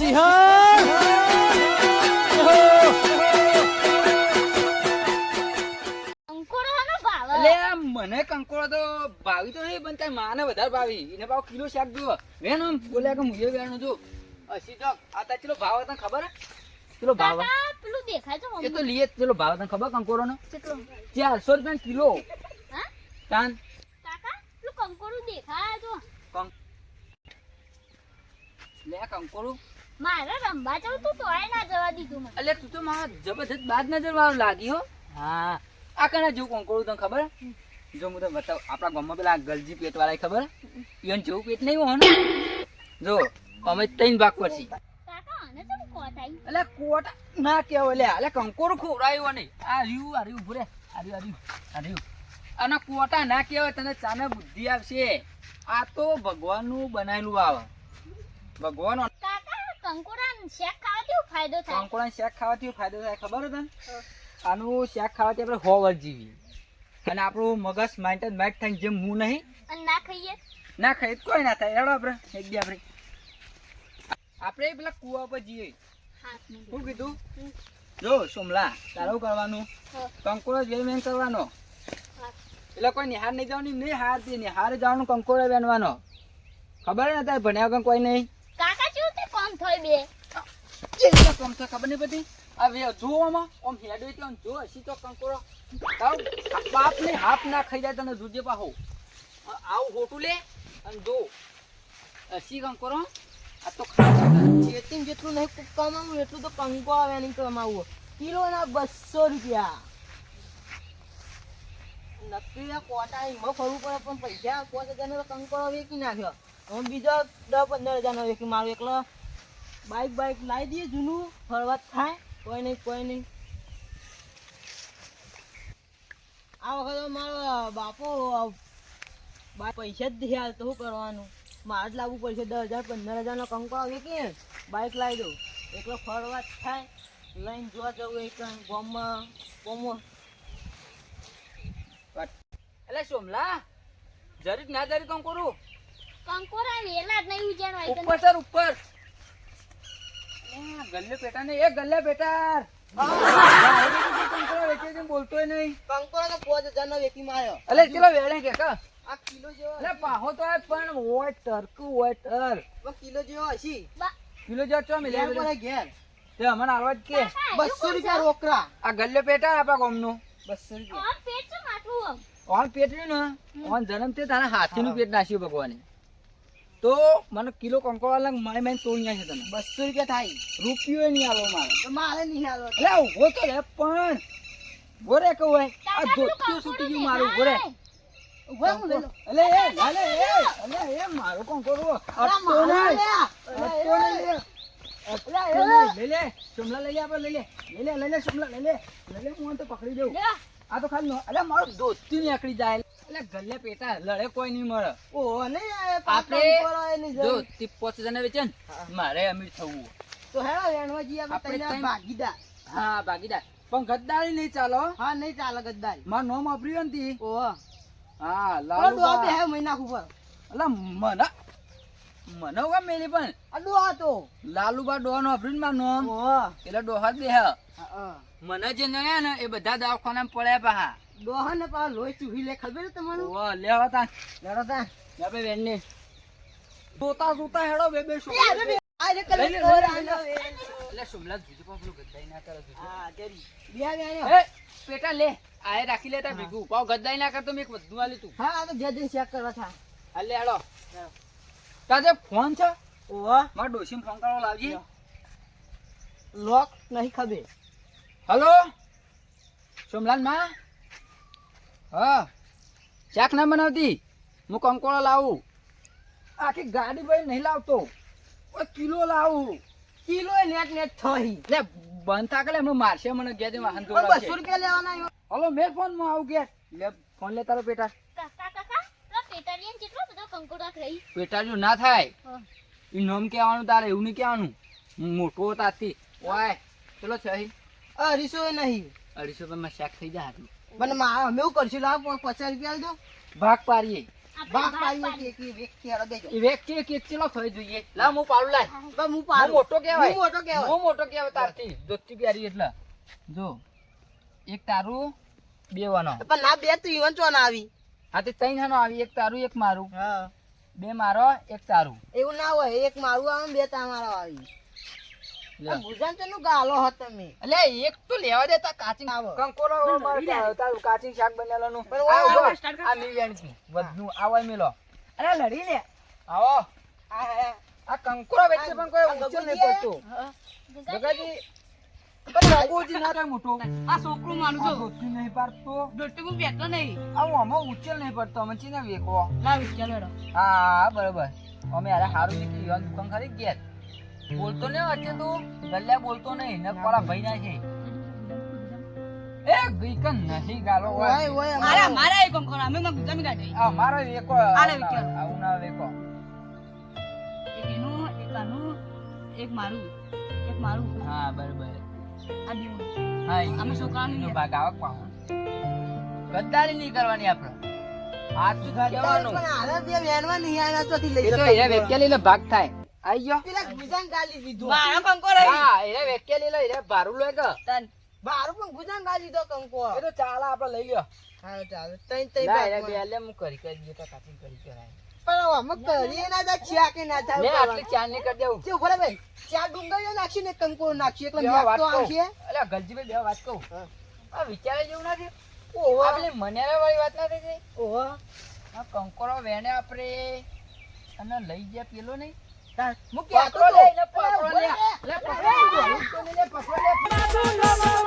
સિંહણ મને કંકોડો તો ભાવી તો નહીં પણ તારી માને વધારે ભાવી એને ભાવ કિલો શાક જુઓ વેણ આમ બોલ્યા કે મુજે વેણ જો અસી તો આ તા કિલો ભાવ તને ખબર હે કિલો ભાવ પેલું દેખાય છે એ તો લીએ કિલો ભાવ તને ખબર કંકોડો નો કેટલો 400 રૂપિયા કિલો હા તાન કાકા પેલું કંકોડું દેખાય તો લે કંકોડો મારે રંબા જવું તું તોય ના જવા દીધું મને એટલે તું તો મારા જબરજસ્ત બાદ નજર વાળો લાગી હો હા આ કણા જેવું કંકોડું તને ખબર જો હું તને બતાવ આપણા ગામમાં પેલા ગલજી પેટ વાળા ખબર ઈવન જેવું પેટ નહીં હોય ને જો અમે 3 ભાગ પડશે કાકા આને તો કોટ આવી એટલે કોટ ના કેવો લે એટલે કંકોડું ખોરાયો નહીં આ રહ્યું ભૂરે આ રહ્યું અને કોટા ના કેવાય તને ચાને બુદ્ધિ આવશે આ તો ભગવાનનું બનાવેલું આવે ભગવાન કાકા કંકોડા શેક ખાવાથી ફાયદો થાય કંકોડા શેક ખાવાથી ફાયદો થાય ખબર તને આનું શાક ખાવાથી આપણે 100 વર્ષ જીવી અને આપણું મગજ માઇન્ડ થાય જેમ હું નહીં અને ના ખાઈએ કોઈ ના થાય હેડો આપણે એક દી આપણે પેલા કુવા પર જઈએ શું કીધું જો સોમલા તારું કરવાનું કંકોડો જેમ એમ કરવાનો એટલે કોઈ નિહાર નહીં જવાનું નહીં નિહાર જવાનું કંકોડો વેણવાનો ખબર ને તારે ભણ્યા વગર કોઈ નહીં કાકા કેવું તે કોમ થાય બે કોમ થાય ખબર નહીં બધી હવે જોવામાં આમ હેડો તો જો હસી તો કંકોડો બાપ ને હાફ ના ખાઈ જાય તને જોજે પાહો આવું હોટું લે અને જો હસી કંકોડો આ તો ચેતીન જેટલું નહીં કમાવું એટલું તો કંકોડા વેણી કમાવું કિલો ના 200 રૂપિયા નક્કી કોટા એમાં ફરવું પડે પણ પૈસા 5000 નો કંકોડો વેચી નાખ્યો હું બીજો 10-15 હજાર નો વેચી મારું એકલો બાઈક લાવી દઈએ જૂનું ફરવા થાય કોઈ નહીં આ વખત મારો બાપો પૈસા જ દે હાલ તો શું કરવાનું મારે જ લાવવું પડશે 10,000-15,000 નો કંકોડો વેચીને બાઈક લાવી દઉં એકલો ફરવા જ થાય લઈને જોવા જવું એક ગામમાં એટલે સોમલા જરીક ના જરીક કંકોડો કંકોડા વેલા જ નહીં ઉજાણવા ઉપર સર ઉપર ગલ્લે પેટા ને એ ગલ્લે પેટા બોલતોય નહીં કંકોડો તો 5,000 નો વેચી માર્યો એટલે ચલો વેળે કે આ કિલો જેવો એટલે પાહો તો પણ હોય ટરકુ હોય ટર કિલો જેવો હશી કિલો જેવો ચો મિલે ઘેર તે અમને આવાજ કે 200 રૂપિયા રોકડા આ ગલ્લે પેટા આપણા ગામનો 200 રૂપિયા પેટ છે માટલું ઓન પેટ ને ઓન જન્મ તે તારા હાથીનું પેટ નાખ્યું ભગવાને તો મને કિલો કંકોડા લાગ મારી તોડી નાખે તને 200 રૂપિયા થાય રૂપિયો નહીં આવો મારે તો મારે નહીં આલો એટલે ઉભો તો રે પણ ગોરે કહું હોય આ ધોતિયું છૂટી ગયું મારું ગોરે એટલે એ મારું કંકોડો અટતો નહીં લે સોમલા લઈ લે આપણે લઈ લે સોમલા લઈ લે હું તો પકડી દઉં આ તો ખાલી અરે મારું દોસ્તી નીકળી જાય એટલે ગલ્લે પેટા લડે કોઈ નહીં મળે ઓ નહીં આપણે જો 50 જણા વેચે ને મારે અમીર થવું તો હેડો વેણવાજી આપણે ભાગીદાર હા ભાગીદાર પણ ગદ્દારી નહીં ચાલો હા નહીં ચાલે ગદ્દારી મારું નામ વાપર્યું ને તી ઓ હા લાલુ હે મહિના ઉપર એટલે મને વા મેલી પણ આ ડોહા તો લાલુબા ડોહા નો વાપર્યું ને મારું નામ ઓ એટલે ડોહા દે મને જે નયા ને એ બધા દવાખાના પડ્યા પાહા ડોહા ને પા લોહી ચૂહી લે ખબર છે તમને ઓ લેવા તા લેડો તા બે વેણને જોતા હેડો બે શું આરે કલર એટલે સુમલા જુજુ પાપલું ગદ્દાઈ ના કરે જુજુ હા તેરી બિયા ગયા એ પેટા લે આય રાખી લેતા ભીગું પાવ ગદ્દાઈ ના કર તો મે એક વધુ આલી તું હા આ તો જે દિન ચેક કરવા થા હાલે હેડો તાજે ફોન છે ઓ માર ડોશીમ ફોન કરો લાવજી લોક નહીં ખબર હેલો સોમલાલ માં હા શાક ના બનાવતી હું કંકોડો લાવું આખી ગાડી ભાઈ નહીં લાવતો કિલો લાવું કિલો નેટ થઈ લે બંધ થાકે લે મારશે મને ગયા દે વાહન 200 રૂપિયા લેવાના હલો મેં ફોન માં આવું કે લે ફોન લે તારો પેટા કાકા પેટારિયન જેટલો બધો કંકોડા ખાઈ પેટાજો ના થાય ઈ નામ કહેવાનું તારે એવું નહીં કહેવાનું મોટો તાતી ઓય ચલો છે 250 નહીં 250 રૂપિયામાં શાક થઈ જાય મને અમે એવું કરશું લાવ 50 રૂપિયા આલ દો ભાગ પાડીએ ભાગ પાડીએ કે એક વ્યક્તિ હારો દેજો એ વ્યક્તિ એક ચીલો ખાઈ જોઈએ લા હું પાડું લાય બસ હું હું પાડું મોટો કહેવાય હું મોટો કહેવાય. હું મોટો કહેવાય તારથી દોસ્તી પ્યારી એટલે જો એક તારું બે વાનો પણ ના બે તો ઈવન ચો ના આવી આ તે ત્રણ હાનો આવી એક તારું એક મારું હા બે મારો એક તારું એવું ના હોય એક મારું આવે ને બે તમારો આવી લે. ભુજાન તો નું ગાલો હત તમે એટલે એક તો લેવા દેતા કાચી આવો. કંકોરો મારે તારું કાચી શાક બનેલાનું પણ આ ઓય, ઉભો. આવો, start કર. આ મી વેણકી વધનું આવા મેલો અરે લડી લે આવો આ આ કંકોરો વેચે પણ કોઈ આ ઊંચો નહીં ગગુજી. પડતો ગગાજી, ગગાજી પણ ગગુજી ના થાય મોટો આ છોકરું માનું આ દોસ્તી નહીં પાડતો દોસ્તી હું બેઠો નહીં આવું આમાં ઉચેલ નહીં પડતો અમે ચીને વેકો લાવી ચાલો હેડો. હા બરોબર અમે અરે હારું નીકળી ગયો દુકાન ખરી ગયા બોલતો નહીં વચ્ચે તું ગલ્લે બોલતો નહીં ને કોલા ભાઈ ના છે એ ગઈકન નહીં ગાલો ઓય ઓય અરે મારે એક કામ કરો અમે માં ગુજામી કાઢી આ મારો વેકો આલે વેક્યો. આવું ના વેકો એક એનું એક આનું એક મારું હા બરોબર આ દેવું હા અમે છોકરાનું નો યાર. ભાગ આવક પાહો ગદ્દારી નહીં કરવાની આપણે આજ કહેવાનું પણ હારે બે વેનમાં નહીં આયા તો થી લઈ એ તો જતા. એને વેક્યા લઈને ભાગ થાય આઈ ગયો પેલા ગુજાન ગાલી દીધું મારો કંકો રહી હા એને વેક્યા લઈ લે એને ભારું લે કે તન બારું પણ ગુજાન ગાલી દીધો કંકો એ તો ચાલ આપણે લઈ લ્યો હા ચાલો તઈ તઈ ના એને બાગમાં. બે લે હું કરી દેતા કાચી કરી કરાય પણ અમે કરીએ ના જા છ્યા કે ના થાય લે આટલી ચાલ ની કરી દેવું જે ઉભા રહે ભાઈ ચાર ડુંગળીઓ નાખી ને કંકો નાખી એટલે બે મેક વાત તો કહું આવશે અલ્યા ગલજીભાઈ બે વાત કહું હા. આ વિચારે જેવું નથી ઓહો આ પેલી મનેરા વાળી વાત ના થઈ ઓહો આ કંકોરો વેણે આપણે અને લઈ ગયા પેલો નહીં તાર હું કહેતો પકડો તો. લે એને પકડો અરે લે ઉભો લે રે. પકડો લે પકડો લે